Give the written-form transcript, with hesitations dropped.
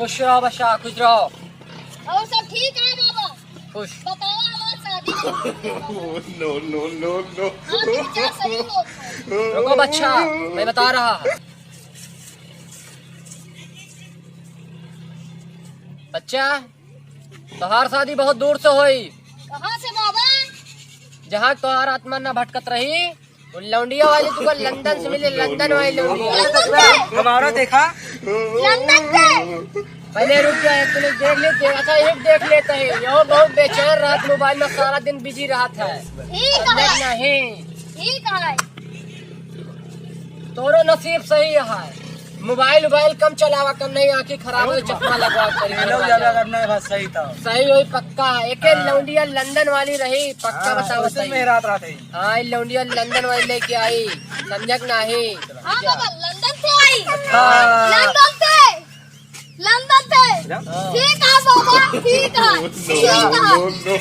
खुश रहो बच्चा, खुश रहो। और सब ठीक है बाबा? खुश। बताओ हमारी शादी नो नो नो नो क्या सही होता है? रुको बच्चा, मैं बता रहा। बच्चा, तोहार शादी बहुत दूर से हुई। कहाँ से बाबा? जहाँ तोहार आत्मा न भटकत रही, वो लौंडिया वाली तुमको लंदन से मिले, लंदन वाली लौंडिया। हमारा देखा लंदन से? पहले रुक जा, एक मिनट देख लेते। अच्छा एक देख लेते हैं। यो बहुत बेचैन रात मोबाइल में सारा दिन बिजी रहा था। ठीक है, नहीं, ठीक है। तोरो नसीब सही है। मोबाइल कम चलावा, कम नहीं आंखें खराब हो, चश्मा लगवा कर। सही था। सही हुई पक्का। एक लौंडिया लंदन वाली रही, पक्का बताओ सही। रात रात है। हाँ लौंडिया लंदन वाली लेके आई, समझक नहीं। हाँ बाबा, लंदन से आई। हाँ। लंदन से ठीक है बाबा, ठीक है, ठीक है। No no